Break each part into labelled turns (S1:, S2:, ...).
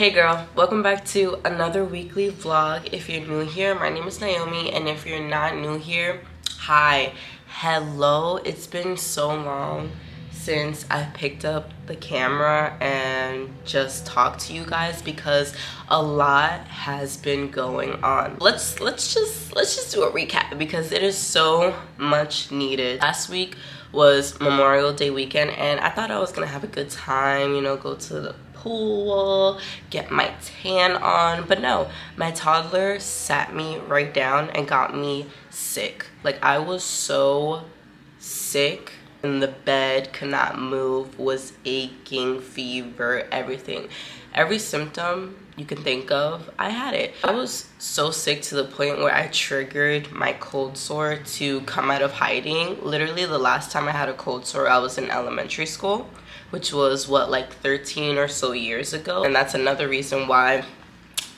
S1: Hey girl, welcome back to another weekly vlog. If you're new here, my name is Naomi, and if you're not new here, hi, hello. It's been so long since I picked up the camera and just talked to you guys because a lot has been going on. Let's just do a recap because it is so much needed. Last week was Memorial Day weekend and I thought I was gonna have a good time, you know, go to the pool, get my tan on, but no, my toddler sat me right down and got me sick. Like, I was so sick in the bed, could not move, was aching, fever, everything. Every symptom you can think of, I had it. I was so sick to the point where I triggered my cold sore to come out of hiding. Literally the last time I had a cold sore, I was in elementary school, which was what, like 13 or so years ago. And that's another reason why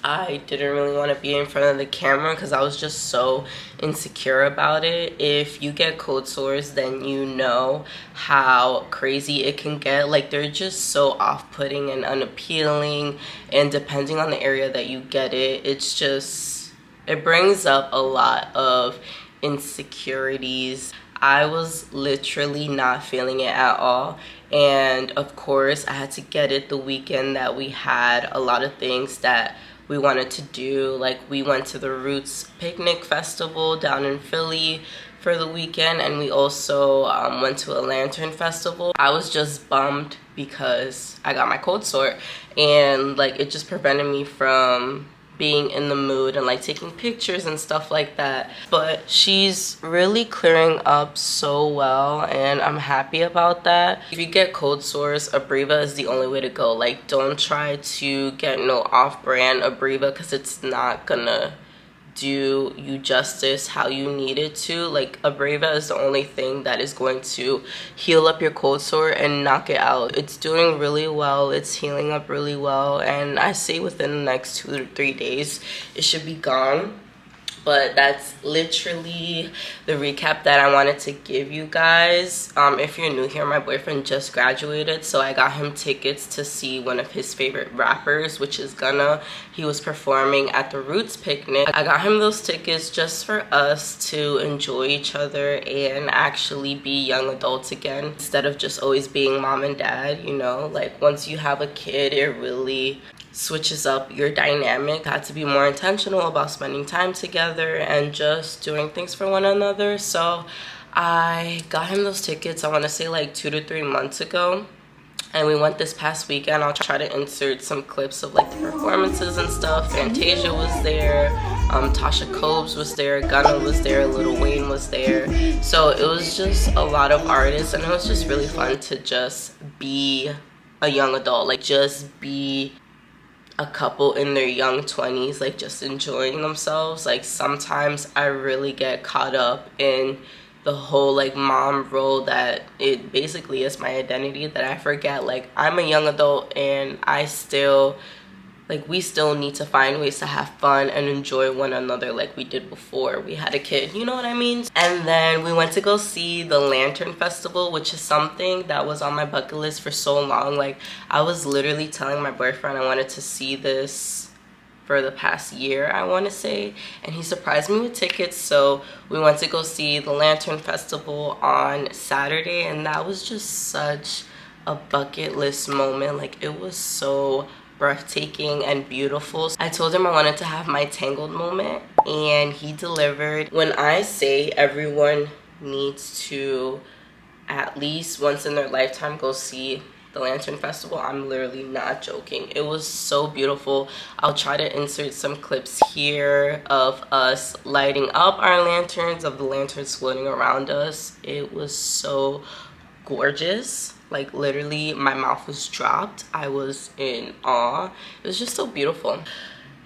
S1: I didn't really want to be in front of the camera, because I was just so insecure about it. If you get cold sores, then you know how crazy it can get. Like, they're just so off-putting and unappealing, and depending on the area that you get it, it's just, it brings up a lot of insecurities. I was literally not feeling it at all. And of course, I had to get it the weekend that we had a lot of things that we wanted to do. Like, we went to the Roots Picnic Festival down in Philly for the weekend, and we also went to a lantern festival. I was just bummed because I got my cold sore, and like, it just prevented me from being in the mood and like taking pictures and stuff like that. But she's really clearing up so well, and I'm happy about that. If you get cold sores, Abreva is the only way to go. Like, don't try to get no off-brand Abreva, because it's not gonna do you justice how you need it to. Like, Abreva is the only thing that is going to heal up your cold sore and knock it out. It's doing really well, it's healing up really well, and I say within the next 2 to 3 days it should be gone. But that's literally the recap that I wanted to give you guys. If you're new here, my boyfriend just graduated, so I got him tickets to see one of his favorite rappers, which is Gunna. He was performing at the Roots Picnic. I got him those tickets just for us to enjoy each other and actually be young adults again, instead of just always being mom and dad, you know? Like, once you have a kid, it really switches up your dynamic. I had to be more intentional about spending time together and just doing things for one another. So I got him those tickets, I want to say like 2 to 3 months ago, and we went this past weekend. I'll try to insert some clips of like the performances and stuff. Fantasia was there, Tasha Cobbs was there, Gunna was there, Lil Wayne was there. So it was just a lot of artists, and it was just really fun to just be a young adult, like just be a couple in their young 20s, like just enjoying themselves. Like, sometimes I really get caught up in the whole like mom role that it basically is my identity, that I forget like I'm a young adult and I still, like, we still need to find ways to have fun and enjoy one another like we did before we had a kid, you know what I mean? And then we went to go see the Lantern Festival, which is something that was on my bucket list for so long. Like, I was literally telling my boyfriend I wanted to see this for the past year, I want to say, and he surprised me with tickets. So we went to go see the Lantern Festival on Saturday, and that was just such a bucket list moment. Like, it was so breathtaking and beautiful. I told him I wanted to have my Tangled moment, and he delivered. When I say everyone needs to at least once in their lifetime go see the Lantern Festival, I'm literally not joking. It was so beautiful. I'll try to insert some clips here of us lighting up our lanterns, of the lanterns floating around us. It was so gorgeous. Like, literally my mouth was dropped. I was in awe. It was just so beautiful.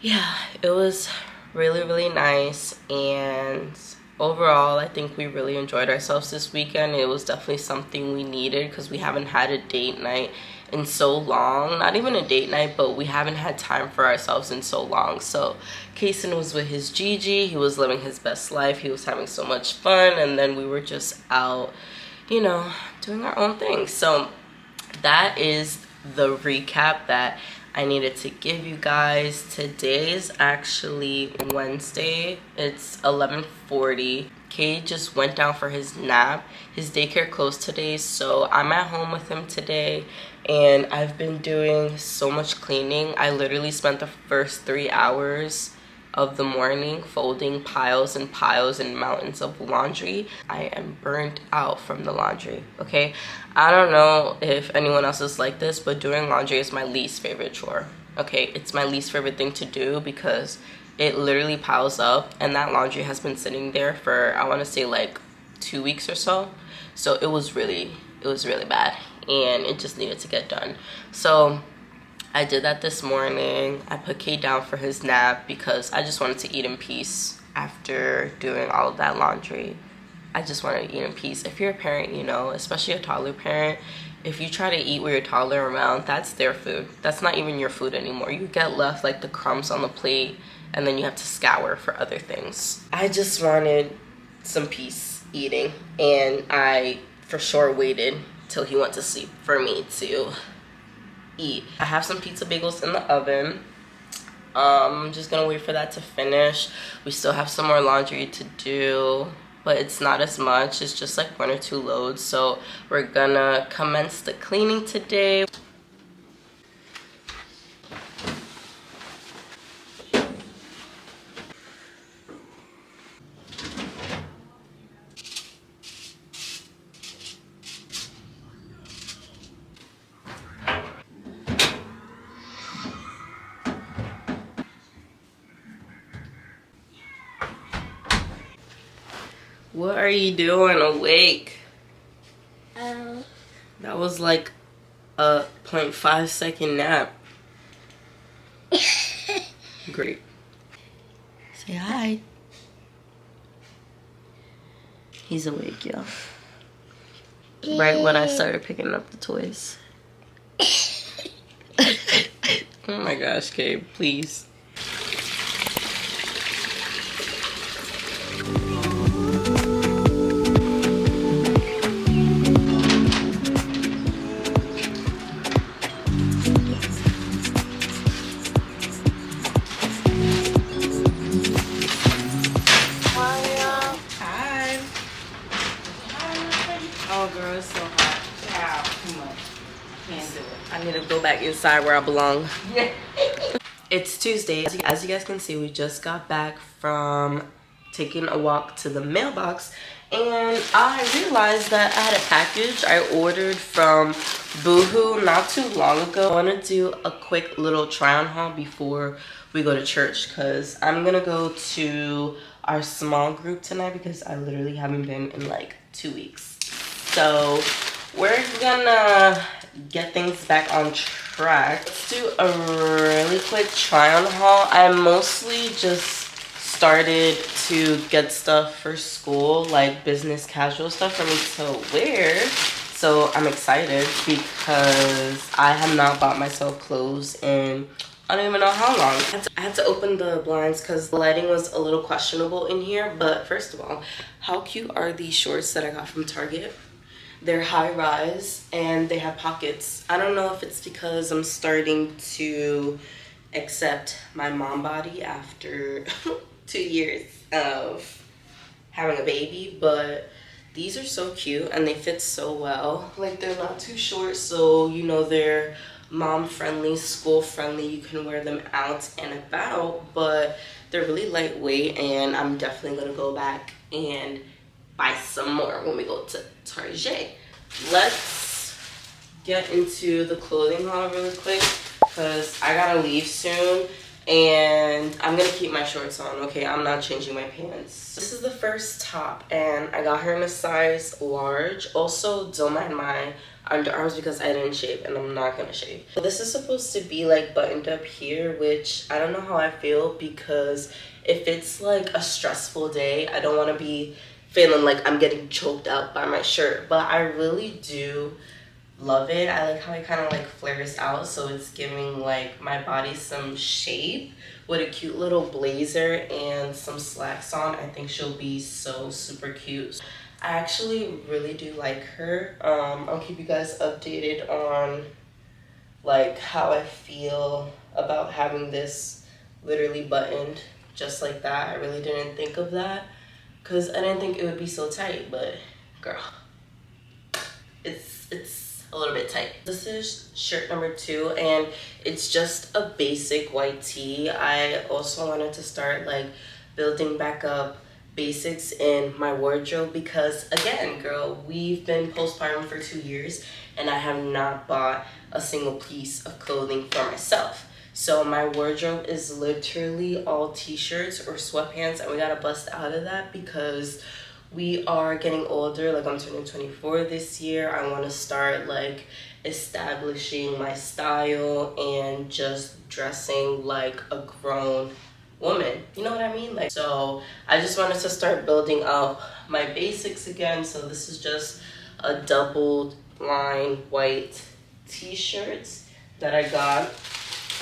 S1: Yeah, it was really, really nice, and overall I think we really enjoyed ourselves this weekend. It was definitely something we needed, because we haven't had a date night in so long. Not even a date night, but we haven't had time for ourselves in so long. So Kaysen was with his Gigi, he was living his best life, he was having so much fun, and then we were just out, you know, doing our own thing. So that is the recap that I needed to give you guys. Today is actually Wednesday. It's 11:40. Cade just went down for his nap. His daycare closed today, so I'm at home with him today, and I've been doing so much cleaning. I literally spent the first 3 hours of the morning folding piles and piles and mountains of laundry. I am burnt out from the laundry, okay? I don't know if anyone else is like this, but doing laundry is my least favorite chore, okay? It's my least favorite thing to do because it literally piles up, and that laundry has been sitting there for, I want to say, like 2 weeks or so. So it was really bad, and it just needed to get done. So I did that this morning. I put Kate down for his nap because I just wanted to eat in peace after doing all of that laundry. I just wanted to eat in peace. If you're a parent, you know, especially a toddler parent, if you try to eat with your toddler around, that's their food. That's not even your food anymore. You get left like the crumbs on the plate, and then you have to scour for other things. I just wanted some peace eating, and I for sure waited till he went to sleep for me to eat. I have some pizza bagels in the oven. I'm just gonna wait for that to finish. We still have some more laundry to do, but it's not as much. It's just like 1 or 2 loads. So we're gonna commence the cleaning today. What are you doing awake? That was like a 0.5 second nap. Great. Say hi. He's awake, y'all. Right when I started picking up the toys. Oh my gosh, Gabe, please. Oh, girl, it's so hot. Wow, too much. Can't do it. I need to go back inside where I belong. It's Tuesday. As you guys can see, we just got back from taking a walk to the mailbox, and I realized that I had a package I ordered from BOOHOO not too long ago. I want to do a quick little try-on haul before we go to church, because I'm going to go to our small group tonight because I literally haven't been in like 2 weeks. So we're gonna get things back on track. Let's do a really quick try-on haul. I mostly just started to get stuff for school, like business casual stuff for me to wear. So I'm excited because I have not bought myself clothes in I don't even know how long. I had to open the blinds because the lighting was a little questionable in here. But first of all, how cute are these shorts that I got from Target? They're high rise and they have pockets. I don't know if it's because I'm starting to accept my mom body after 2 years of having a baby, but these are so cute and they fit so well. Like, they're not too short, so you know they're mom friendly, school friendly. You can wear them out and about, but they're really lightweight, and I'm definitely gonna go back and buy some more when we go to Target. Let's get into the clothing haul really quick because I gotta leave soon, and I'm gonna keep my shorts on, okay? I'm not changing my pants. This is the first top, and I got her in a size large. Also, don't mind my underarms because I didn't shave, and I'm not gonna shave. This is supposed to be like buttoned up here, which I don't know how I feel, because if it's like a stressful day, I don't want to be feeling like I'm getting choked out by my shirt. But I really do love it. I like how it kind of like flares out, so it's giving like my body some shape with a cute little blazer and some slacks on. I think she'll be so super cute. I actually really do like her. I'll keep you guys updated on like how I feel about having this literally buttoned just like that. I really didn't think of that because I didn't think it would be so tight, but girl, it's a little bit tight. This is shirt number 2 and it's just a basic white tee. I also wanted to start like building back up basics in my wardrobe because again, girl, we've been postpartum for 2 years and I have not bought a single piece of clothing for myself. So my wardrobe is literally all t-shirts or sweatpants, and we gotta bust out of that because we are getting older. Like I'm turning 24 this year. I want to start like establishing my style and just dressing like a grown woman, you know what I mean? Like, so I just wanted to start building up my basics again. So this is just a double line white t-shirts that I got,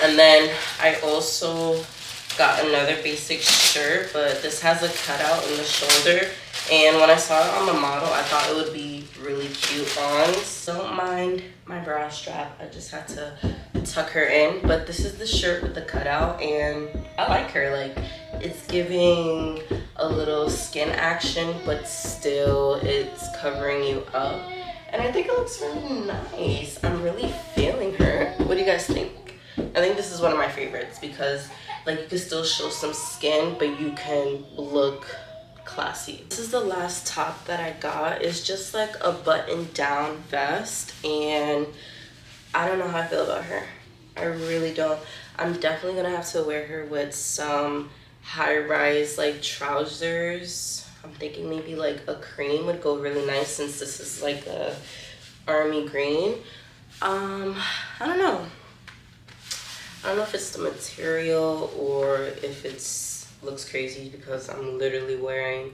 S1: and then I also got another basic shirt, but this has a cutout in the shoulder, and when I saw it on the model I thought it would be really cute on. Don't mind my bra strap, I just had to tuck her in, but this is the shirt with the cutout and I like her. Like, it's giving a little skin action but still it's covering you up, and I think it looks really nice. I'm really feeling her. What do you guys think? I think this is one of my favorites because like you can still show some skin but you can look classy. This is the last top that I got. It's just like a button down vest and I don't know how I feel about her. I really don't. I'm definitely gonna have to wear her with some high-rise like trousers. I'm thinking maybe like a cream would go really nice since this is like a army green. I don't know. I don't know if it's the material or if it's looks crazy because I'm literally wearing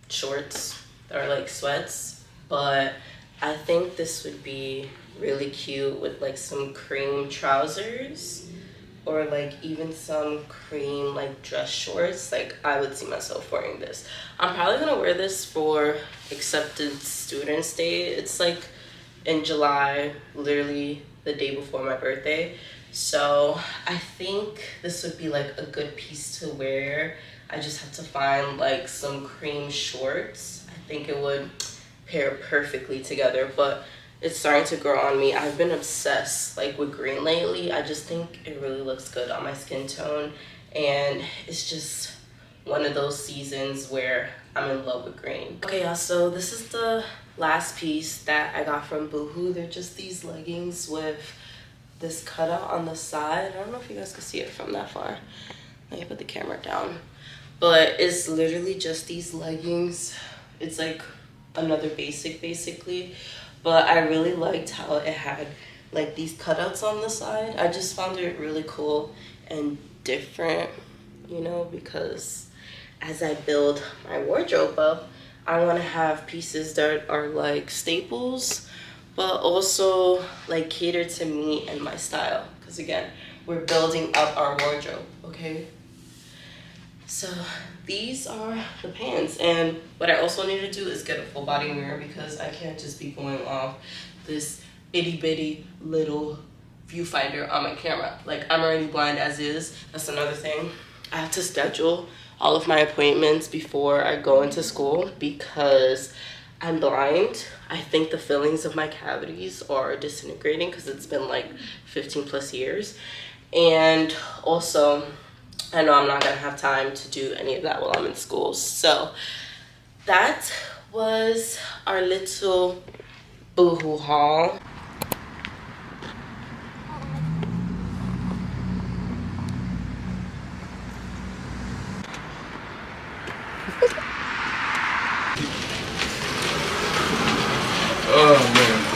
S1: shorts that are like sweats, but I think this would be really cute with like some cream trousers or like even some cream like dress shorts. Like I would see myself wearing this. I'm probably gonna wear this for Accepted Students Day. It's like in July, literally the day before my birthday. So I think this would be like a good piece to wear. I just have to find like some cream shorts. I think it would pair perfectly together, but it's starting to grow on me. I've been obsessed like with green lately. I just think it really looks good on my skin tone, and it's just one of those seasons where I'm in love with green. Okay, y'all, so this is the last piece that I got from BOOHOO. They're just these leggings with this cutout on the side. I don't know if you guys can see it from that far. Let me put the camera down. But it's literally just these leggings. It's like another basic basically, but I really liked how it had like these cutouts on the side. I just found it really cool and different, you know, because as I build my wardrobe up, I want to have pieces that are like staples but also like cater to me and my style, because again, we're building up our wardrobe. Okay, so these are the pants, and what I also need to do is get a full body mirror because I can't just be going off this itty bitty little viewfinder on my camera. Like, I'm already blind as is. That's another thing. I have to schedule all of my appointments before I go into school because I'm blind. I think the fillings of my cavities are disintegrating because it's been like 15 plus years. And also, I know I'm not gonna have time to do any of that while I'm in school. So that was our little BOOHOO haul.
S2: Oh man.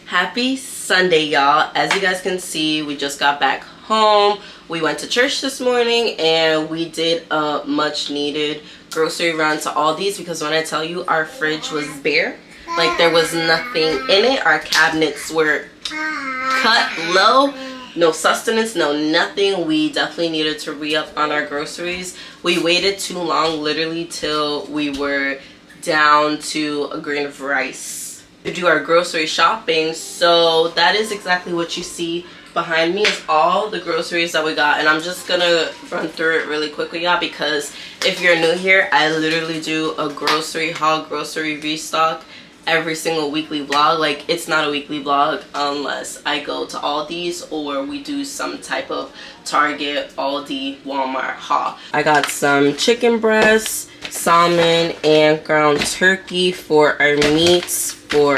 S1: Happy Sunday, y'all. As you guys can see, we just got back home. We went to church this morning and we did a much needed grocery run to Aldi's because when I tell you our fridge was bare, like there was nothing in it. Our cabinets were cut low, no sustenance, no nothing. We definitely needed to re-up on our groceries. We waited too long, literally till we were down to a grain of rice. to do our grocery shopping. So that is exactly what you see behind me is all the groceries that we got, and I'm just gonna run through it really quickly, y'all, because if you're new here, I literally do a grocery haul, grocery restock every single weekly vlog. Like, it's not a weekly vlog unless I go to Aldi's or we do some type of Target, Aldi, Walmart haul. I got some chicken breasts, salmon, and ground turkey for our meats for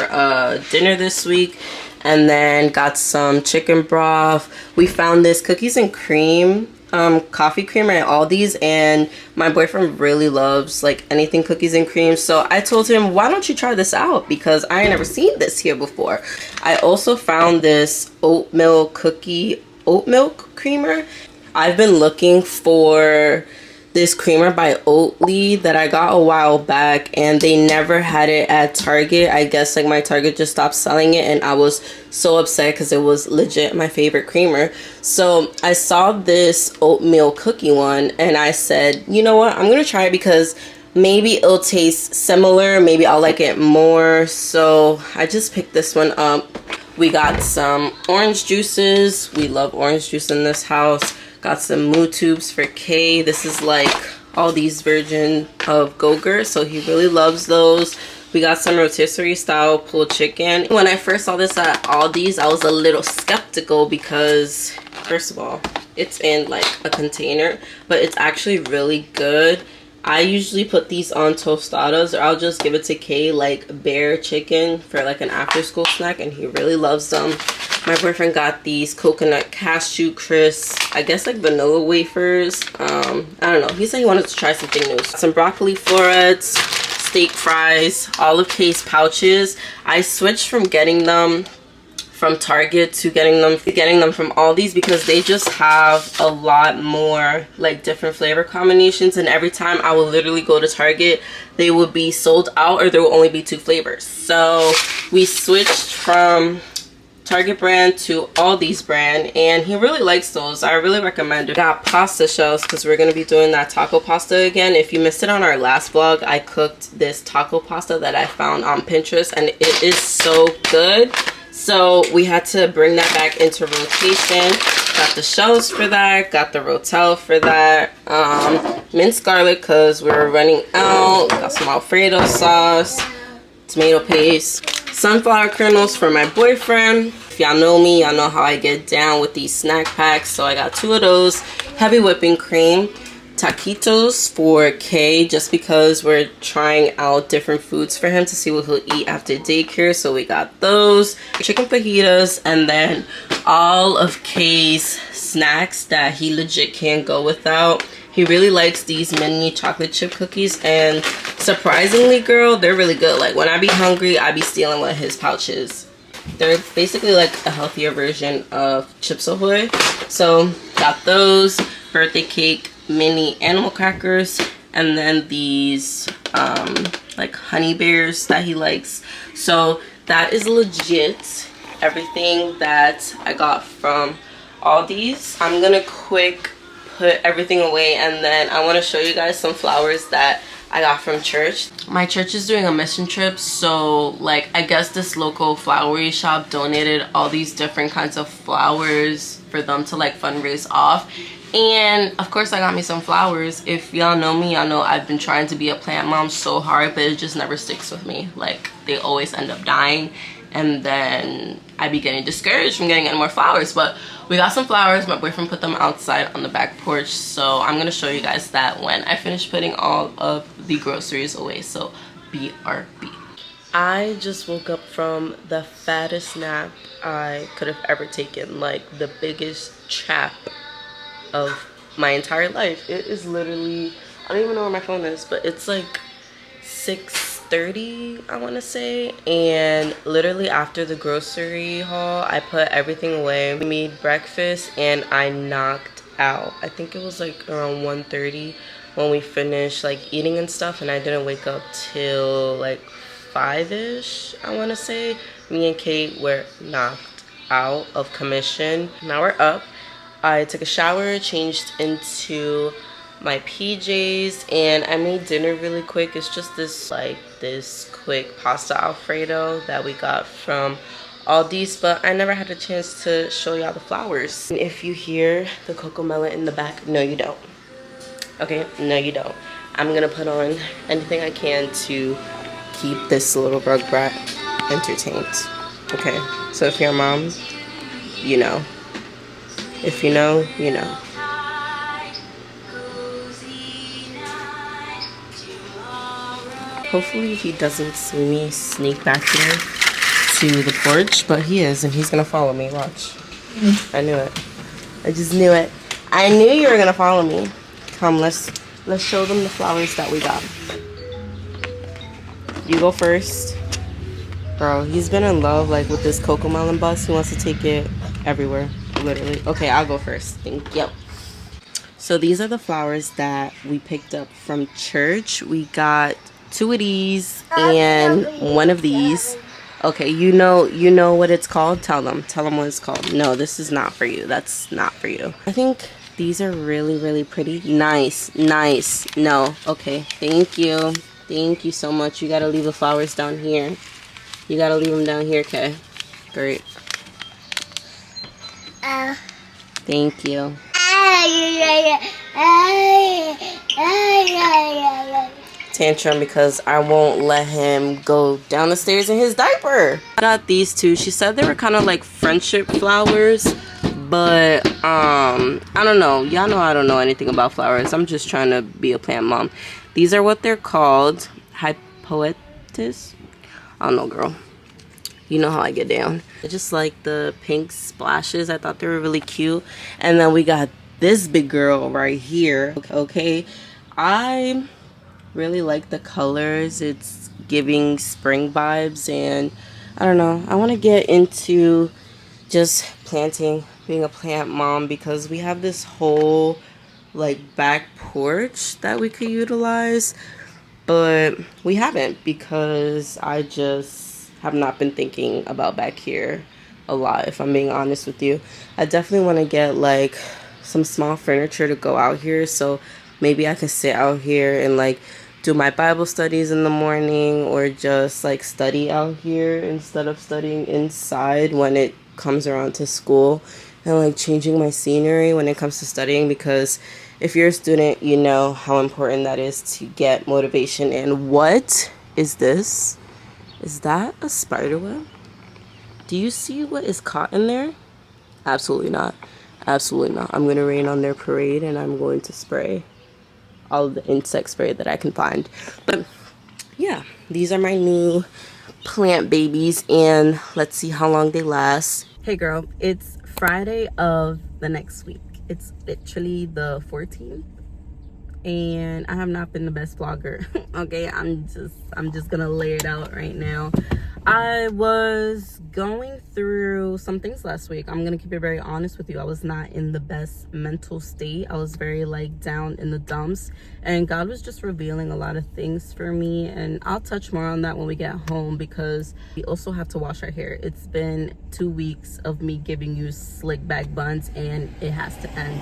S1: dinner this week. And then got some chicken broth. We found this cookies and cream coffee creamer at Aldi's, and my boyfriend really loves like anything cookies and cream, so I told him, why don't you try this out, because I ain't never seen this here before. I also found this oat milk creamer. I've been looking for this creamer by Oatly that I got a while back, and they never had it at Target. I guess like my Target just stopped selling it, and I was so upset because it was legit my favorite creamer. So I saw this oatmeal cookie one, and I said, you know what, I'm gonna try it because maybe it'll taste similar, maybe I'll like it more. So I just picked this one up. We got some orange juices. We love orange juice in this house. Got some moo tubes for Kay. This is like Aldi's version of Go-Gurt, so he really loves those. We got some rotisserie style pulled chicken. When I first saw this at Aldi's, I was a little skeptical because, first of all, it's in like a container, but it's actually really good. I usually put these on tostadas, or I'll just give it to Kay like bare chicken for like an after school snack, and he really loves them. My boyfriend got these coconut cashew crisps, I guess like vanilla wafers. I don't know, he said he wanted to try something new. Some broccoli florets, steak fries, all of Kay's pouches. I switched from getting them from Target to getting them from Aldi's because they just have a lot more like different flavor combinations, and every time I will literally go to Target, they would be sold out or there will only be 2 flavors. So we switched from Target brand to Aldi's brand, and he really likes those. I really recommend it. Got pasta shells because we're going to be doing that taco pasta again. If you missed it on our last vlog, I cooked this taco pasta that I found on Pinterest, and it is so good. So we had to bring that back into rotation. Got the shells for that, got the rotel for that, minced garlic because we were running out, got some Alfredo sauce, tomato paste, sunflower kernels for my boyfriend. If y'all know me, y'all know how I get down with these snack packs, so I got 2 of those, heavy whipping cream, taquitos for Kay, just because we're trying out different foods for him to see what he'll eat after daycare, so we got those, chicken fajitas, and then all of Kay's snacks that he legit can't go without. He really likes these mini chocolate chip cookies, and surprisingly, girl, they're really good. Like, when I be hungry, I be stealing one of his pouches. They're basically like a healthier version of Chips Ahoy. So got those, birthday cake, mini animal crackers, and then these like honey bears that he likes. So that is legit everything that I got from Aldi's. I'm gonna quick put everything away, and then I want to show you guys some flowers that I got from church. My church is doing a mission trip, so like I guess this local flowery shop donated all these different kinds of flowers for them to like fundraise off. And of course I got me some flowers. If y'all know me, y'all know I've been trying to be a plant mom so hard, but it just never sticks with me. Like, they always end up dying, and then I be getting discouraged from getting any more flowers. But we got some flowers. My boyfriend put them outside on the back porch, so I'm gonna show you guys that when I finish putting all of the groceries away. So BRB. I just woke up from the fattest nap I could have ever taken, like the biggest chap of my entire life. It is literally, I don't even know where my phone is, but it's like 6:30, I want to say. And literally after the grocery haul, I put everything away. We made breakfast and I knocked out. I think it was like around 1:30 when we finished like eating and stuff, and I didn't wake up till like 5ish, I want to say. Me and Kate were knocked out of commission. Now we're up. I took a shower, changed into my PJs, and I made dinner really quick. It's just this quick pasta Alfredo that we got from Aldi's, but I never had a chance to show y'all the flowers. And if you hear the cocoa melon in the back, no you don't. Okay, no you don't. I'm gonna put on anything I can to keep this little rug brat entertained. Okay, so if you're a mom, you know. If you know, you know. Hopefully he doesn't see me sneak back here to the porch, but he is, and he's gonna follow me. Watch. I knew it. I just knew it. I knew you were gonna follow me. Come, let's show them the flowers that we got. You go first. Bro, he's been in love like with this cocoa melon bus. He wants to take it everywhere, literally. Okay, I'll go first. Thank you. So these are the flowers that we picked up from church. We got 2 of these and 1 of these. Okay, you know what it's called? Tell them what it's called. No, this is not for you. That's not for you. I think these are really pretty. Nice. No, okay, thank you so much. You gotta leave the flowers down here. You gotta leave them down here. Okay, great. Thank you. Tantrum because I won't let him go down the stairs in his diaper. I got these 2. She said they were kind of like friendship flowers, but I don't know. Y'all know I don't know anything about flowers. I'm just trying to be a plant mom. These are what they're called. Hypoetis? I don't know, girl. You know how I get down. I just like the pink splashes. I thought they were really cute. And then we got this big girl right here. Okay, I really like the colors. It's giving spring vibes, and I don't know. I want to get into just planting, being a plant mom, because we have this whole like back porch that we could utilize, but we haven't because I just have not been thinking about back here a lot, if I'm being honest with you. I definitely want to get like some small furniture to go out here, so maybe I could sit out here and like do my Bible studies in the morning, or just like study out here instead of studying inside when it comes around to school, and like changing my scenery when it comes to studying, because if you're a student, you know how important that is to get motivation. And what is this? Is that a spider web? Do you see what is caught in there? Absolutely not. Absolutely not. I'm going to rain on their parade, and I'm going to spray all of the insect spray that I can find. But yeah, these are my new plant babies, and let's see how long they last. Hey girl, it's Friday of the next week. It's literally the 14th. And I have not been the best vlogger. Okay, I'm just gonna lay it out right now. I was going through some things last week. I'm gonna keep it very honest with you. I was not in the best mental state. I was very like down in the dumps, and God was just revealing a lot of things for me, and I'll touch more on that when we get home, because we also have to wash our hair. It's been 2 weeks of me giving you slick back buns, and it has to end.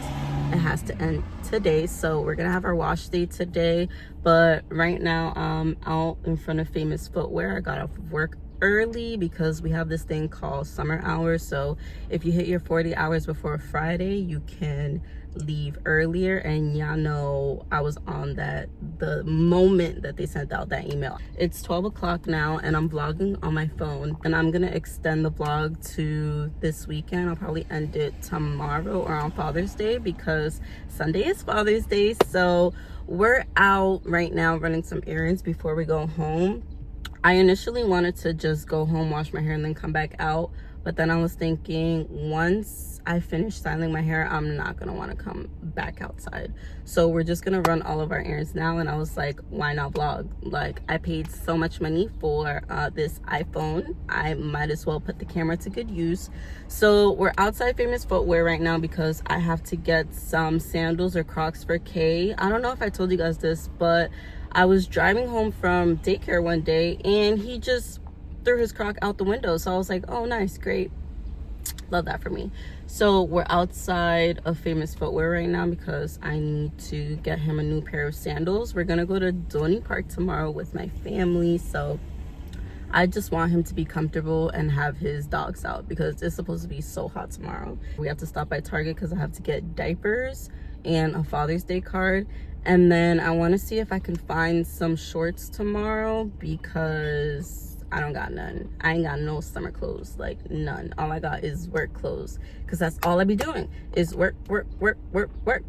S1: It has to end today, so we're gonna have our wash day today. But right now I'm out in front of Famous Footwear. I got off of work early because we have this thing called summer hours. So if you hit your 40 hours before Friday, you can leave earlier, and y'all know I was on that the moment that they sent out that email. It's 12 o'clock now, and I'm vlogging on my phone, and I'm gonna extend the vlog to this weekend. I'll probably end it tomorrow or on Father's Day, because Sunday is Father's Day. So we're out right now running some errands before we go home. I initially wanted to just go home, wash my hair, and then come back out, but then I was thinking once I finish styling my hair, I'm not gonna want to come back outside. So we're just gonna run all of our errands now, and I was like, why not vlog? Like, I paid so much money for this iPhone, I might as well put the camera to good use. So we're outside Famous Footwear right now because I have to get some sandals or Crocs for Kay. I don't know if I told you guys this, but I was driving home from daycare one day, and he just threw his Croc out the window. So I was like, oh nice, great.
S3: Love that for me. So we're outside of Famous Footwear right now because I need to get him a new pair of sandals. We're gonna go to Dorney Park tomorrow with my family, so I just want him to be comfortable and have his dogs out because it's supposed to be so hot tomorrow. We have to stop by Target because I have to get diapers and a Father's Day card. And then I want to see if I can find some shorts tomorrow because I don't got none. I ain't got no summer clothes, like none. All I got is work clothes because that's all I be doing is work, work, work, work, work.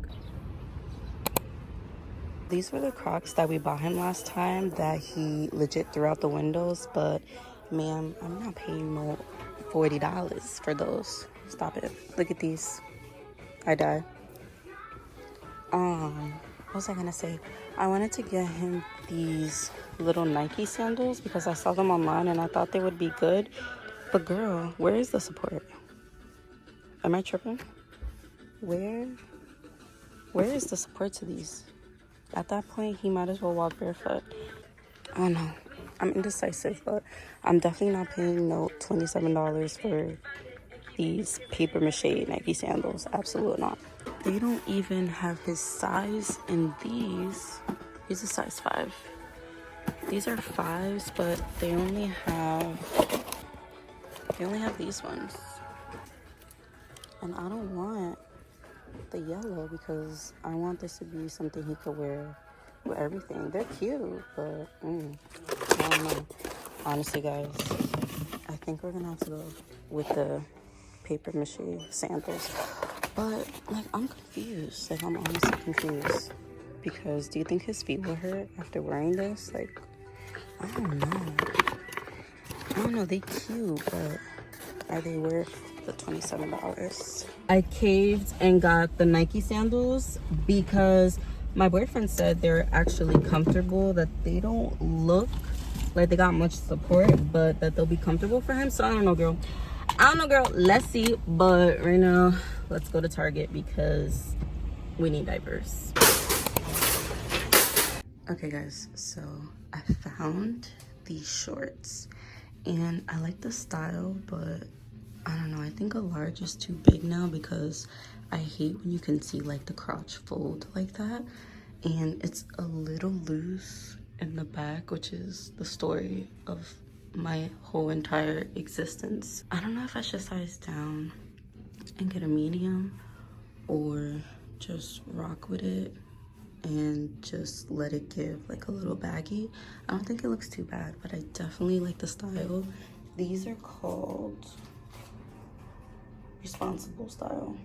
S3: These were the Crocs that we bought him last time that he legit threw out the windows, but ma'am, I'm not paying no $40 for those. Stop it. Look at these. I die. What was I gonna say? I wanted to get him these little Nike sandals because I saw them online and I thought they would be good. But girl, where is the support? Am I tripping? Where is the support to these? At that point, he might as well walk barefoot. I don't know. I'm indecisive, but I'm definitely not paying no $27 for these paper mache Nike sandals. Absolutely not. They don't even have his size in these. He's a size 5. These are 5s, but they only have these ones. And I don't want the yellow because I want this to be something he could wear with everything. They're cute, but I don't know. Honestly, guys, I think we're gonna have to go with the paper mache sandals. But like, I'm confused. Like, I'm honestly confused because do you think his feet will hurt after wearing this? Like, I don't know. They cute, but are they worth the $27? I caved and got the Nike sandals because my boyfriend said they're actually comfortable, that they don't look like they got much support, but that they'll be comfortable for him. So I don't know, girl. Let's see. But right now, let's go to Target because we need diapers. Okay, guys, so I found these shorts and I like the style, but I don't know, I think a large is too big now because I hate when you can see like the crotch fold like that, and it's a little loose in the back, which is the story of my whole entire existence. I don't know if I should size down and get a medium or just rock with it and just let it give like a little baggy. I don't think it looks too bad, but I definitely like the style. These are called responsible style.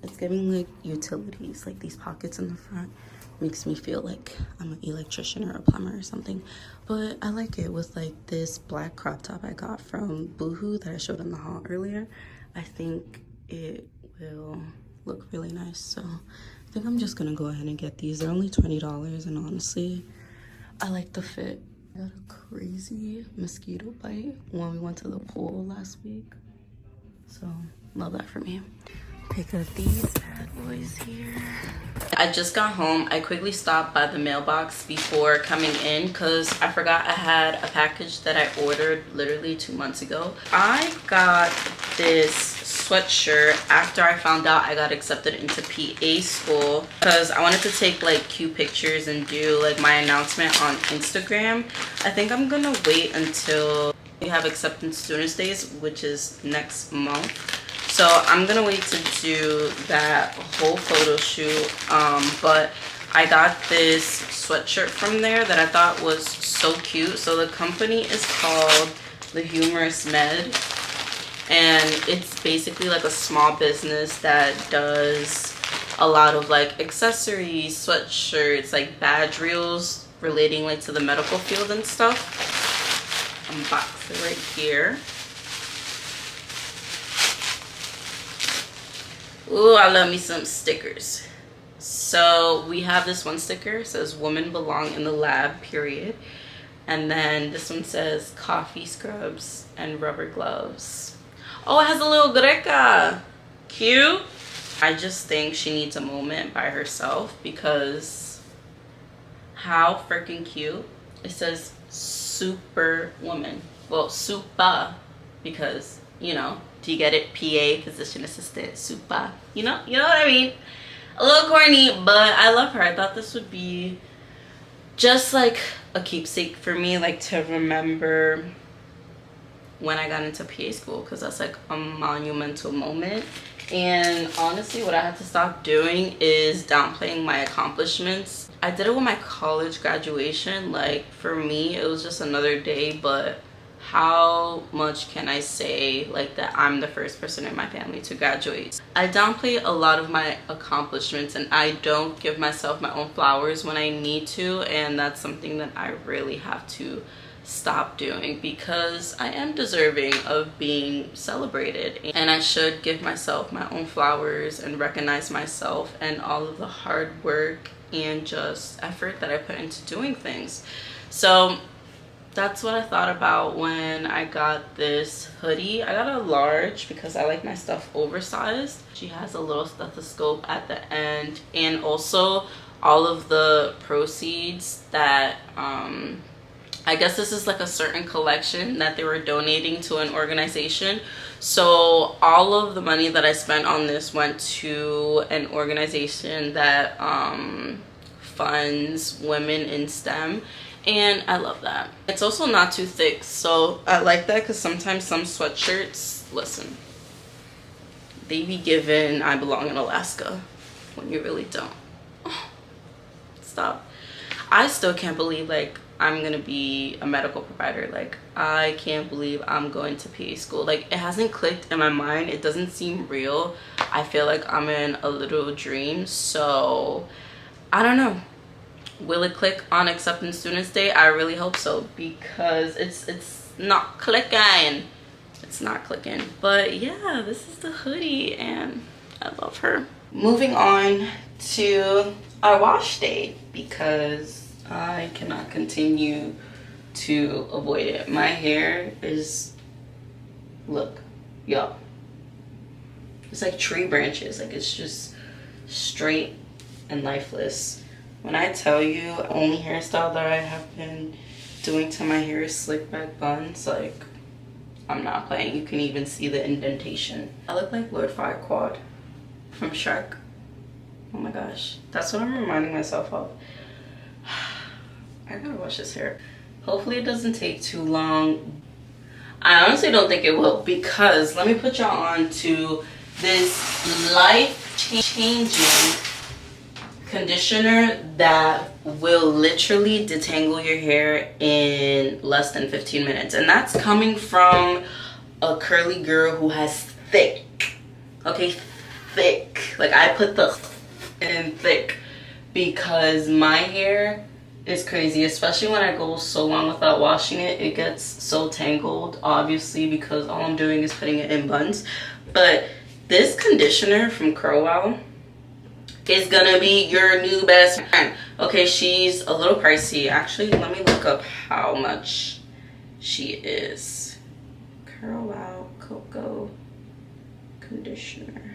S3: It's giving like utilities, like these pockets in the front makes me feel like I'm an electrician or a plumber or something. But I like it with like this black crop top I got from BOOHOO that I showed in the haul earlier. I think it will look really nice, so I think I'm just gonna go ahead and get these. They're only $20, and honestly, I like the fit. I got a crazy mosquito bite when we went to the pool last week, so love that for me. Pick up these bad boys here. I just got home. I quickly stopped by the mailbox before coming in because I forgot I had a package that I ordered literally 2 months ago. I got this sweatshirt after I found out I got accepted into PA school because I wanted to take like cute pictures and do like my announcement on Instagram. I think I'm gonna wait until we have acceptance students days, which is next month. So I'm gonna wait to do that whole photo shoot. But I got this sweatshirt from there that I thought was so cute. So the company is called The Humorous Med, and it's basically like a small business that does a lot of like accessories, sweatshirts, like badge reels relating like to the medical field and stuff. Unbox it right here. Ooh, I love me some stickers. So we have this one sticker, it says women belong in the lab, period. And then this one says coffee scrubs and rubber gloves. Oh, it has a little Greca. Cute. I just think she needs a moment by herself because how freaking cute. It says Superwoman. Well, super, because, you know, Do you get it? PA, physician assistant, super. You know what I mean? A little corny, but I love her. I thought this would be just like a keepsake for me, like to remember when I got into PA school, because that's like a monumental moment. And honestly, what I had to stop doing is downplaying my accomplishments. I did it with my college graduation. Like, for me, it was just another day, but how much can I say like that I'm the first person in my family to graduate? I downplay a lot of my accomplishments, and I don't give myself my own flowers when I need to, and that's something that I really have to stop doing, because I am deserving of being celebrated, and I should give myself my own flowers and recognize myself and all of the hard work and just effort that I put into doing things. So that's what I thought about when I got this hoodie. I got a large because I like my stuff oversized. She has a little stethoscope at the end, and also all of the proceeds that I guess this is like a certain collection that they were donating to an organization. So all of the money that I spent on this went to an organization that funds women in STEM. And I love that. It's also not too thick, so I like that, because sometimes some sweatshirts, listen, they be given I belong in Alaska when you really don't. Stop. I still can't believe like I'm gonna be a medical provider. Like, I can't believe I'm going to PA school. Like, it hasn't clicked in my mind. It doesn't seem real. I feel like I'm in a little dream. So I don't know. Will it click on Acceptance Students Day? I really hope so, because it's not clicking. It's not clicking. But yeah, this is the hoodie, and I love her. Moving on to our wash day, because I cannot continue to avoid it. My hair is, look, y'all, it's like tree branches. Like, it's just straight and lifeless. When I tell you, the only hairstyle that I have been doing to my hair is slick back buns. Like, I'm not playing. You can even see the indentation. I look like Lord Farquaad from Shrek. Oh my gosh. That's what I'm reminding myself of. I gotta wash this hair. Hopefully it doesn't take too long. I honestly don't think it will, because let me put y'all on to this life-changing conditioner that will literally detangle your hair in less than 15 minutes. And that's coming from a curly girl who has thick, okay, thick. Like, I put the in thick because my hair is crazy, especially when I go so long without washing it. It gets so tangled, obviously, because all I'm doing is putting it in buns. But this conditioner from Curl Wow is gonna be your new best friend. Okay, she's a little pricey. Actually, let me look up how much she is. Curl Wow Cocoa Conditioner.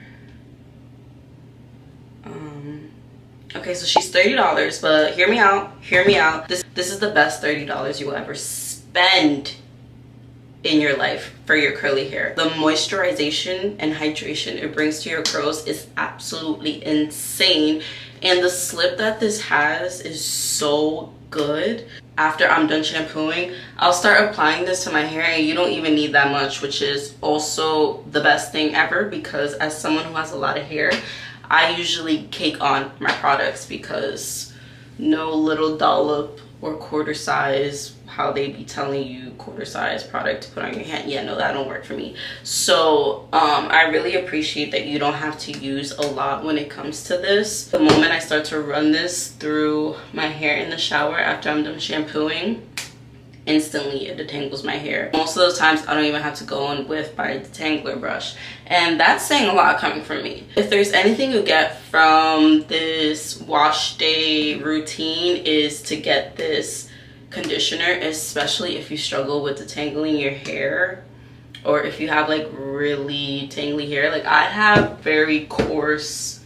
S3: Okay, so she's $30, but hear me out. This is the best $30 you will ever spend in your life for your curly hair. The moisturization and hydration it brings to your curls is absolutely insane, and the slip that this has is so good. After I'm done shampooing, I'll start applying this to my hair, and you don't even need that much, which is also the best thing ever, because as someone who has a lot of hair, I usually cake on my products, because no little dollop or quarter size, how they be telling you quarter size product to put on your hand, yeah, no, that don't work for me. So I really appreciate that you don't have to use a lot when it comes to this. The moment I start to run this through my hair in the shower after I'm done shampooing, instantly it detangles my hair. Most of those times I don't even have to go in with my detangler brush, and that's saying a lot coming from me. If there's anything you get from this wash day routine, is to get this conditioner, especially if you struggle with detangling your hair, or if you have like really tangly hair. Like, I have very coarse,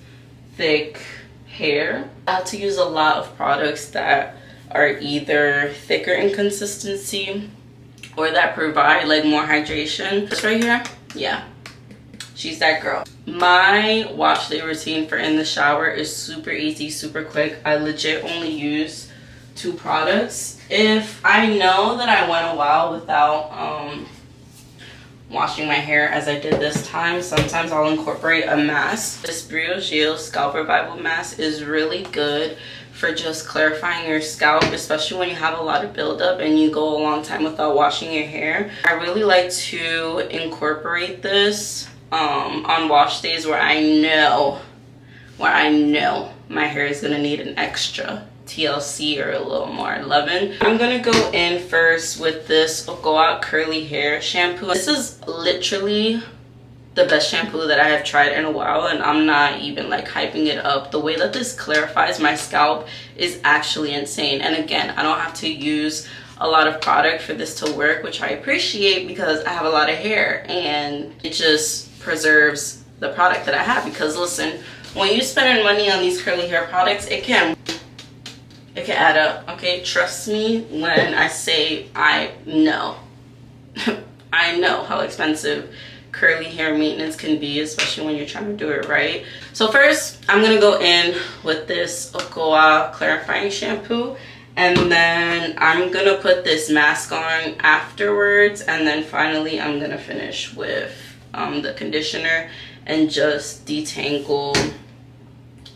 S3: thick hair. I have to use a lot of products that are either thicker in consistency or that provide like more hydration. This right here, yeah, She's that girl. My wash day routine for in the shower is super easy, super quick. I legit only use 2 products. If I know that I went a while without washing my hair as I did this time, sometimes I'll incorporate a mask. This BOOHOO Scalp Revival Mask is really good for just clarifying your scalp, especially when you have a lot of buildup and you go a long time without washing your hair. I really like to incorporate this on wash days where I know my hair is gonna need an extra TLC or a little more loving. I'm gonna go in first with this BOOHOO curly hair shampoo. This is literally the best shampoo that I have tried in a while, and I'm not even like hyping it up. The way that this clarifies my scalp is actually insane. And again, I don't have to use a lot of product for this to work, which I appreciate because I have a lot of hair and it just preserves the product that I have. Because listen, when you're spending money on these curly hair products, it can add up, okay? Trust me when I say I know. I know how expensive curly hair maintenance can be, especially when you're trying to do it right. So first, I'm gonna go in with this BOOHOO clarifying shampoo, and then I'm gonna put this mask on afterwards, and then finally I'm gonna finish with the conditioner and just detangle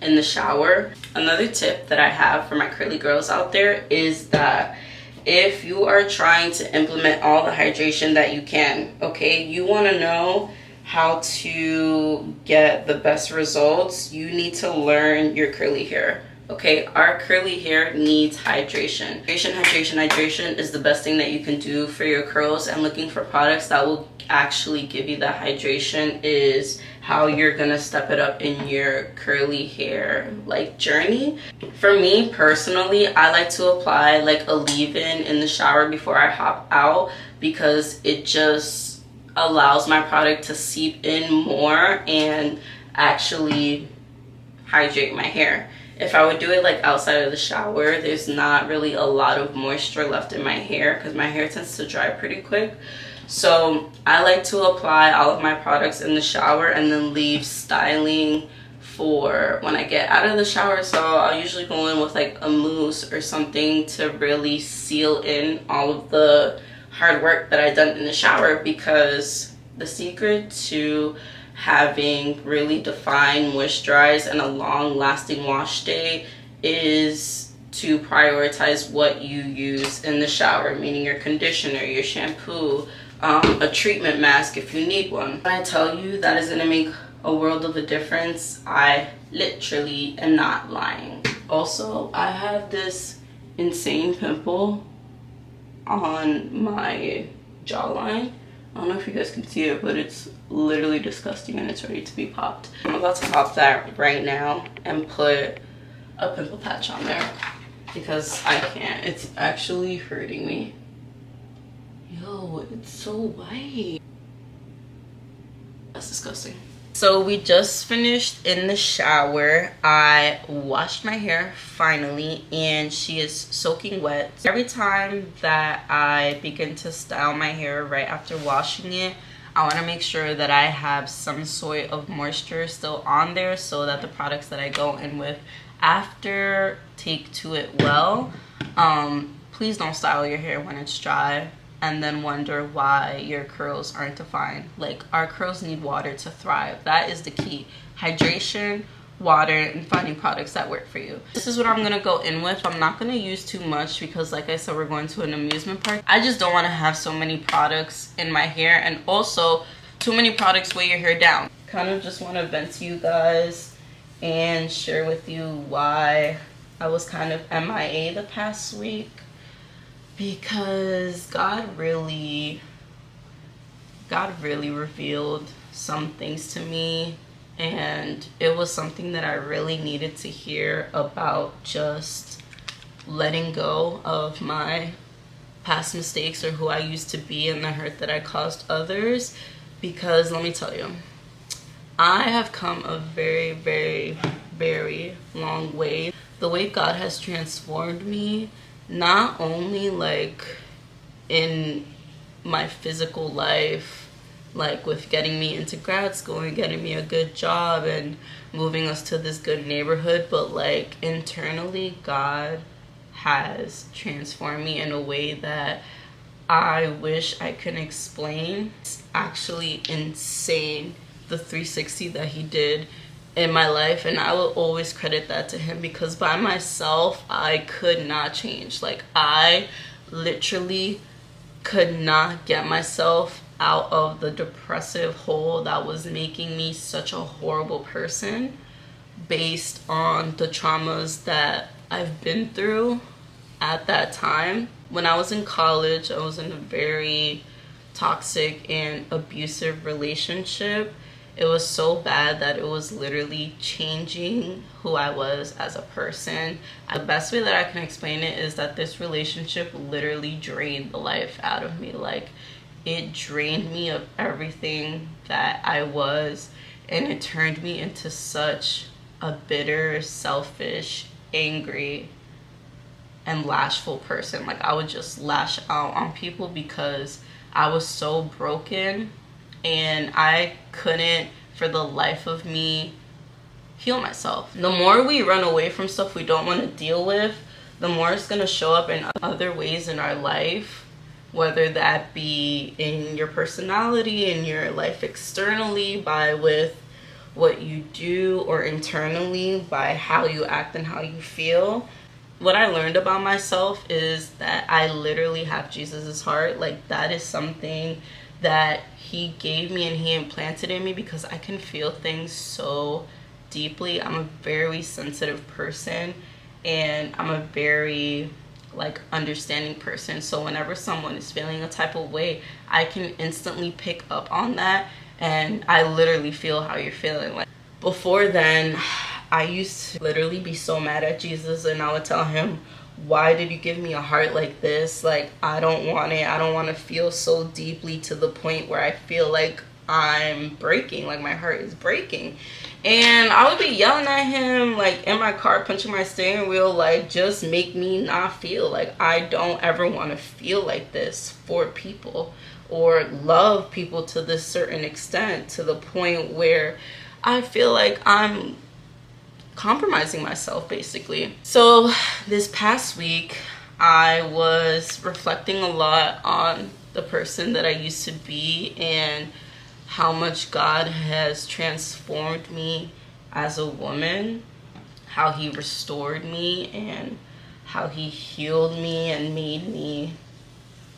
S3: in the shower. Another tip that I have for my curly girls out there is that if you are trying to implement all the hydration that you can, okay, you want to know how to get the best results, you need to learn your curly hair. Okay, our curly hair needs hydration. Hydration is the best thing that you can do for your curls, and looking for products that will actually give you that hydration is how you're gonna step it up in your curly hair like journey. For me personally, I like to apply like a leave-in in the shower before I hop out, because it just allows my product to seep in more and actually hydrate my hair. If I would do it like outside of the shower, there's not really a lot of moisture left in my hair because my hair tends to dry pretty quick. So I like to apply all of my products in the shower and then leave styling for when I get out of the shower. So I'll usually go in with like a mousse or something to really seal in all of the hard work that I've done in the shower, because the secret to having really defined, moisturized, and a long-lasting wash day is to prioritize what you use in the shower, meaning your conditioner, your shampoo, a treatment mask if you need one. When I tell you that is going to make a world of a difference, I literally am not lying. Also, I have this insane pimple on my jawline. I don't know if you guys can see it, but it's literally disgusting and it's ready to be popped. I'm about to pop that right now and put a pimple patch on there because I can't. It's actually hurting me. Yo, it's so white. That's disgusting. So we just finished in the shower. I washed my hair finally, and she is soaking wet. Every time that I begin to style my hair right after washing it, I want to make sure that I have some sort of moisture still on there so that the products that I go in with after take to it well. Please don't style your hair when it's dry and then wonder why your curls aren't defined. Like, our curls need water to thrive. That is the key. Hydration, water, and finding products that work for you. This is what I'm gonna go in with. I'm not gonna use too much because, like I said, we're going to an amusement park. I just don't want to have so many products in my hair, and also too many products weigh your hair down. Kind of just want to vent to you guys and share with you why I was kind of MIA the past week, because God really revealed some things to me, and it was something that I really needed to hear about, just letting go of my past mistakes or who I used to be and the hurt that I caused others. Because let me tell you, I have come a very, very, very long way. The way God has transformed me, not only like in my physical life, like with getting me into grad school and getting me a good job and moving us to this good neighborhood. But like internally, God has transformed me in a way that I wish I could explain. It's actually insane, the 360 that he did in my life, and I will always credit that to him, because by myself I could not change. Like I literally could not get myself out of the depressive hole that was making me such a horrible person based on the traumas that I've been through at that time. When I was in college, I was in a very toxic and abusive relationship. It was so bad that it was literally changing who I was as a person. The best way that I can explain it is that this relationship literally drained the life out of me. Like, it drained me of everything that I was, and it turned me into such a bitter, selfish, angry, and lashful person. Like, I would just lash out on people because I was so broken, and I couldn't for the life of me heal myself. The more we run away from stuff we don't want to deal with, the more it's going to show up in other ways in our life, whether that be in your personality, in your life externally, by with what you do, or internally by how you act and how you feel. What I learned about myself is that I literally have Jesus's heart. Like, that is something that he gave me and he implanted in me, because I can feel things so deeply. I'm a very sensitive person, and I'm a very like understanding person. So whenever someone is feeling a type of way, I can instantly pick up on that, and I literally feel how you're feeling. Like, before then, I used to literally be so mad at Jesus, and I would tell him, why did you give me a heart like this? Like, I don't want it. I don't want to feel so deeply to the point where I feel like I'm breaking, like my heart is breaking. And I would be yelling at him, like in my car, punching my steering wheel, like, just make me not feel. Like, I don't ever want to feel like this for people, or love people to this certain extent, to the point where I feel like I'm compromising myself, basically. So this past week, I was reflecting a lot on the person that I used to be, and how much God has transformed me as a woman, how he restored me, and how he healed me and made me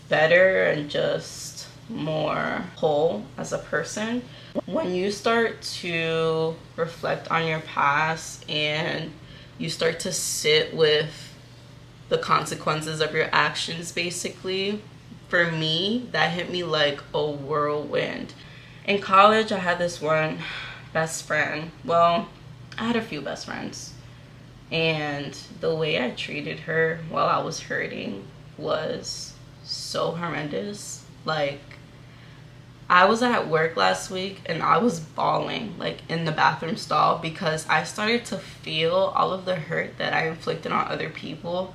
S3: better and just more whole as a person. When you start to reflect on your past and you start to sit with the consequences of your actions, basically, for me, that hit me like a whirlwind. In college, I had this one best friend. Well, I had a few best friends. And the way I treated her while I was hurting was so horrendous. Like, I was at work last week and I was bawling, like, in the bathroom stall, because I started to feel all of the hurt that I inflicted on other people.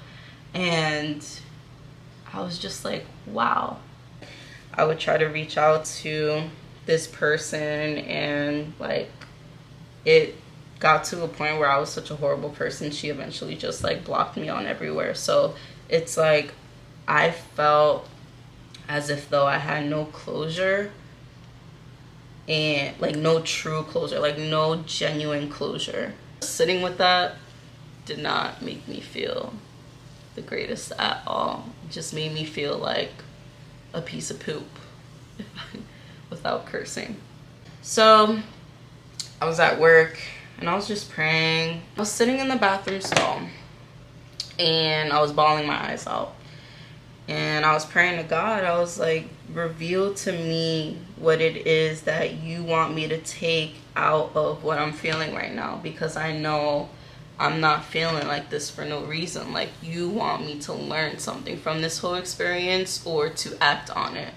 S3: And I was just like, wow. I would try to reach out to this person, and like, it got to a point where I was such a horrible person, she eventually just like blocked me on everywhere. So it's like, I felt as if though I had no closure, and like no true closure, like no genuine closure. Sitting with that did not make me feel the greatest at all. It just made me feel like a piece of poop, without cursing. So I was at work and I was just praying. I was sitting in the bathroom stall and I was bawling my eyes out. And I was praying to God. I was like, reveal to me what it is that you want me to take out of what I'm feeling right now, because I know I'm not feeling like this for no reason. Like, you want me to learn something from this whole experience or to act on it.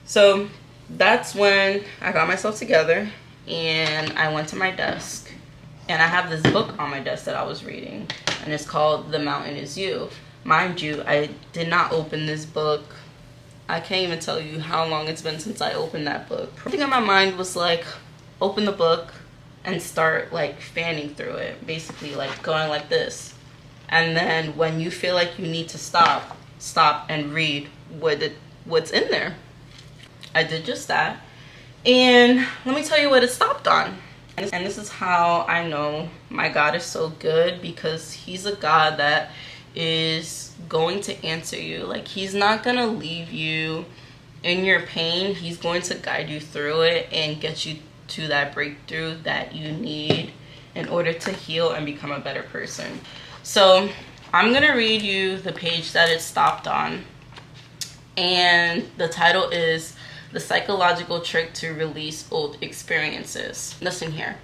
S3: So that's when I got myself together and I went to my desk, and I have this book on my desk that I was reading, and it's called The Mountain Is You. Mind you, I did not open this book I can't even tell you how long it's been since I opened that book. The thing in my mind was like, open the book and start like fanning through it. Basically like going like this. And then when you feel like you need to stop and read what's in there. I did just that. And let me tell you what it stopped on. And this is how I know my God is so good, because he's a God that is going to answer you. Like, he's not going to leave you in your pain. He's going to guide you through it and get you to that breakthrough that you need in order to heal and become a better person. So I'm going to read you the page that it stopped on. And the title is The Psychological Trick to Release Old Experiences. Listen here.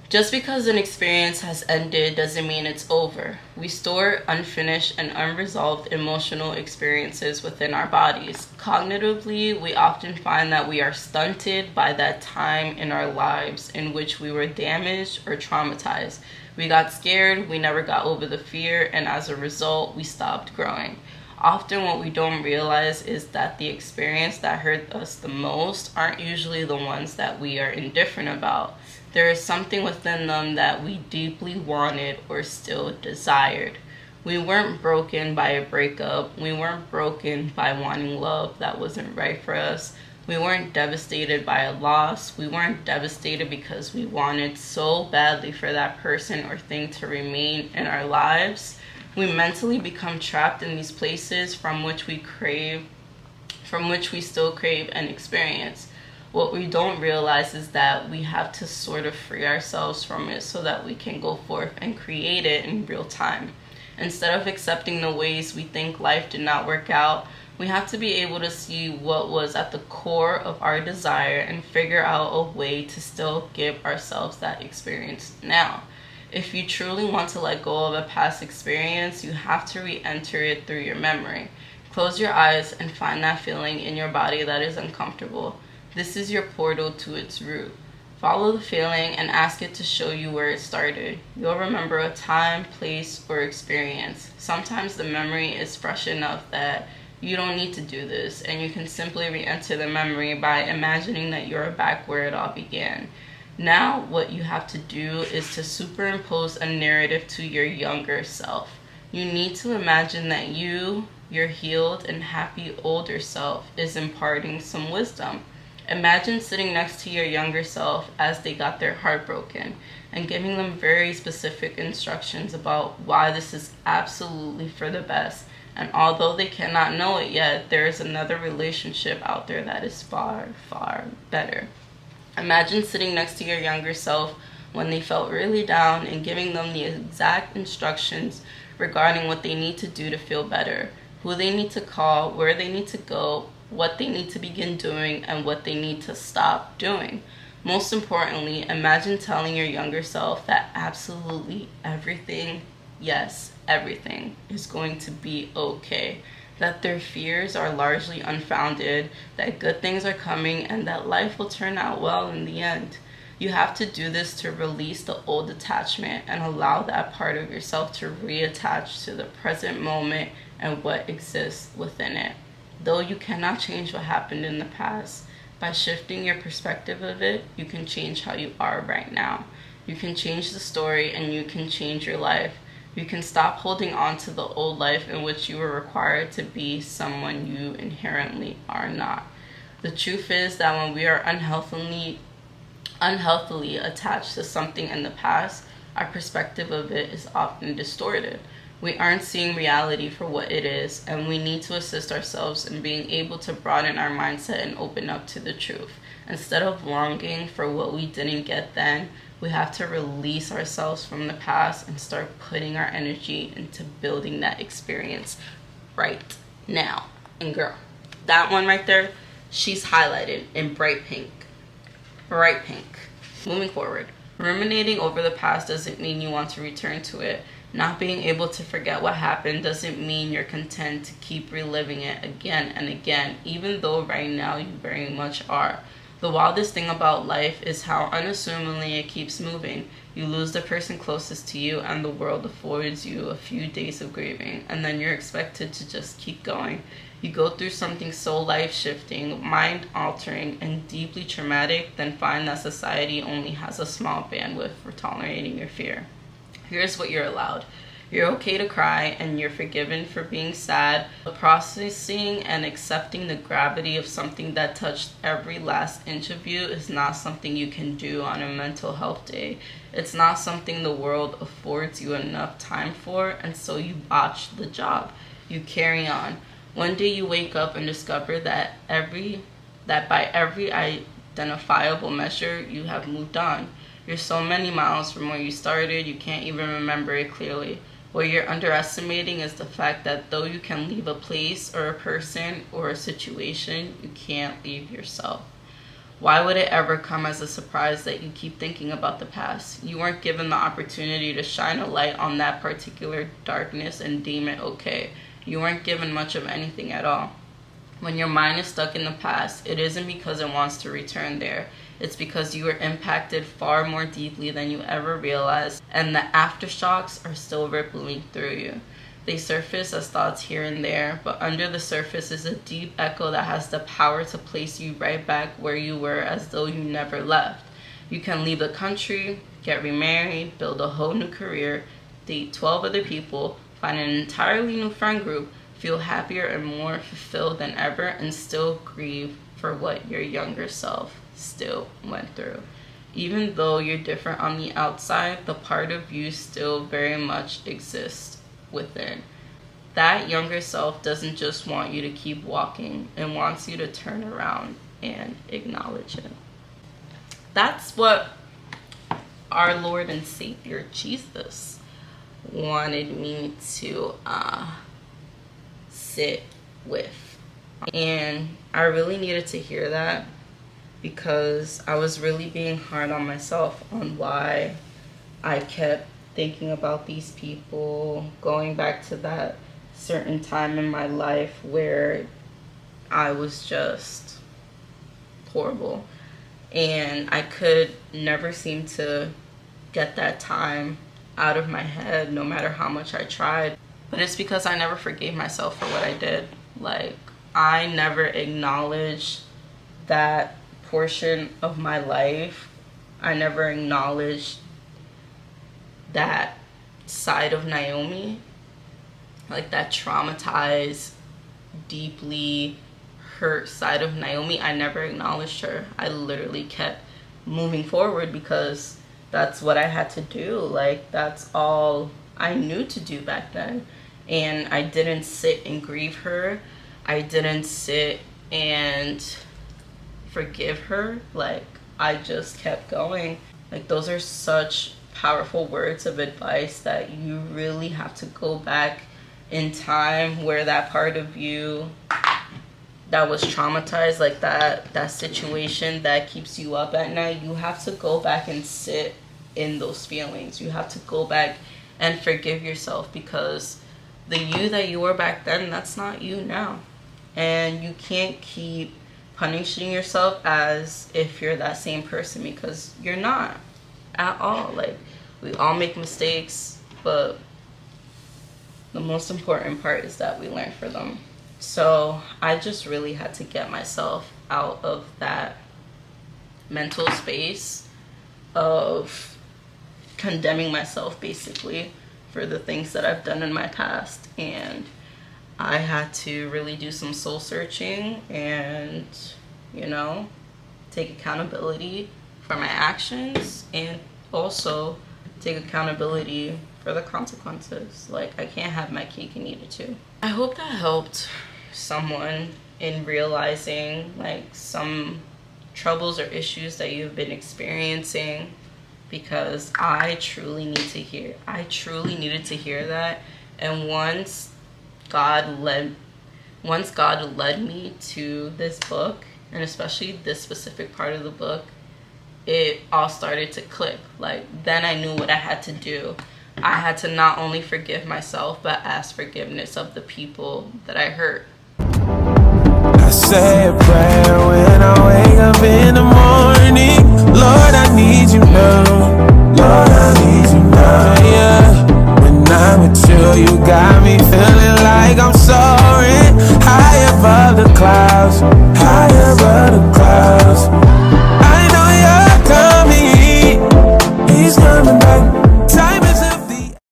S3: Just because an experience has ended doesn't mean it's over. We store unfinished and unresolved emotional experiences within our bodies. Cognitively, we often find that we are stunted by that time in our lives in which we were damaged or traumatized. We got scared, we never got over the fear, and as a result, we stopped growing. Often what we don't realize is that the experience that hurt us the most aren't usually the ones that we are indifferent about. There is something within them that we deeply wanted or still desired. We weren't broken by a breakup. We weren't broken by wanting love that wasn't right for us. We weren't devastated by a loss. We weren't devastated because we wanted so badly for that person or thing to remain in our lives. We mentally become trapped in these places from which we still crave and experience. What we don't realize is that we have to sort of free ourselves from it so that we can go forth and create it in real time. Instead of accepting the ways we think life did not work out, we have to be able to see what was at the core of our desire and figure out a way to still give ourselves that experience now. If you truly want to let go of a past experience, you have to re-enter it through your memory. Close your eyes and find that feeling in your body that is uncomfortable. This is your portal to its root. Follow the feeling and ask it to show you where it started. You'll remember a time, place, or experience. Sometimes the memory is fresh enough that you don't need to do this, and you can simply re-enter the memory by imagining that you're back where it all began. Now, what you have to do is to superimpose a narrative to your younger self. You need to imagine that you, your healed and happy older self, is imparting some wisdom. Imagine sitting next to your younger self as they got their heart broken and giving them very specific instructions about why this is absolutely for the best. And although they cannot know it yet, there is another relationship out there that is far, far better. Imagine sitting next to your younger self when they felt really down and giving them the exact instructions regarding what they need to do to feel better, who they need to call, where they need to go, what they need to begin doing, and what they need to stop doing. Most importantly, imagine telling your younger self that absolutely everything, yes, everything, is going to be okay. That their fears are largely unfounded, that good things are coming, and that life will turn out well in the end. You have to do this to release the old attachment and allow that part of yourself to reattach to the present moment and what exists within it. Though you cannot change what happened in the past, by shifting your perspective of it, you can change how you are right now. You can change the story and you can change your life. You can stop holding on to the old life in which you were required to be someone you inherently are not. The truth is that when we are unhealthily attached to something in the past, our perspective of it is often distorted. We aren't seeing reality for what it is, and we need to assist ourselves in being able to broaden our mindset and open up to the truth. Instead of longing for what we didn't get then, we have to release ourselves from the past and start putting our energy into building that experience right now. And girl, that one right there, she's highlighted in bright pink. Bright pink. Moving forward. Ruminating over the past doesn't mean you want to return to it. Not being able to forget what happened doesn't mean you're content to keep reliving it again and again, even though right now you very much are. The wildest thing about life is how unassumingly it keeps moving. You lose the person closest to you and the world affords you a few days of grieving, and then you're expected to just keep going. You go through something so life-shifting, mind-altering, and deeply traumatic, then find that society only has a small bandwidth for tolerating your fear. Here's what you're allowed. You're okay to cry, and you're forgiven for being sad. But processing and accepting the gravity of something that touched every last inch of you is not something you can do on a mental health day. It's not something the world affords you enough time for, and so you botch the job. You carry on. One day you wake up and discover that by every identifiable measure, you have moved on. You're so many miles from where you started, you can't even remember it clearly. What you're underestimating is the fact that though you can leave a place or a person or a situation, you can't leave yourself. Why would it ever come as a surprise that you keep thinking about the past? You weren't given the opportunity to shine a light on that particular darkness and deem it okay. You weren't given much of anything at all. When your mind is stuck in the past, it isn't because it wants to return there. It's because you were impacted far more deeply than you ever realized, and the aftershocks are still rippling through you. They surface as thoughts here and there, but under the surface is a deep echo that has the power to place you right back where you were as though you never left. You can leave the country, get remarried, build a whole new career, date 12 other people, find an entirely new friend group, feel happier and more fulfilled than ever, and still grieve for what your younger self still went through. Even though you're different on the outside, the part of you still very much exists within. That younger self doesn't just want you to keep walking, it wants you to turn around and acknowledge it. That's what our Lord and Savior Jesus wanted me to sit with. And I really needed to hear that, because I was really being hard on myself on why I kept thinking about these people, going back to that certain time in my life where I was just horrible. And I could never seem to get that time out of my head, no matter how much I tried. But it's because I never forgave myself for what I did. Like, I never acknowledged that portion of my life. I never acknowledged that side of Naomi, like that traumatized, deeply hurt side of Naomi. I never acknowledged her. I literally kept moving forward because that's what I had to do. Like, that's all I knew to do back then. And I didn't sit and grieve her. I didn't sit and forgive her. Like, I just kept going. Like, those are such powerful words of advice that you really have to go back in time where that part of you that was traumatized, like that situation that keeps you up at night, you have to go back and sit in those feelings. You have to go back and forgive yourself, because the you that you were back then, that's not you now. And you can't keep punishing yourself as if you're that same person, because you're not at all. Like, we all make mistakes, but the most important part is that we learn from them. So I just really had to get myself out of that mental space of condemning myself, basically, for the things that I've done in my past. And I had to really do some soul searching and, you know, take accountability for my actions, and also take accountability for the consequences. Like, I can't have my cake and eat it too. I hope that helped someone in realizing like some troubles or issues that you've been experiencing, because I truly needed to hear that. And once God led me to this book, and especially this specific part of the book, it all started to click. Like, then I knew what I had to do. I had to not only forgive myself, but ask forgiveness of the people that I hurt.
S4: I say a prayer when I wake up in the morning. Lord, I need you now.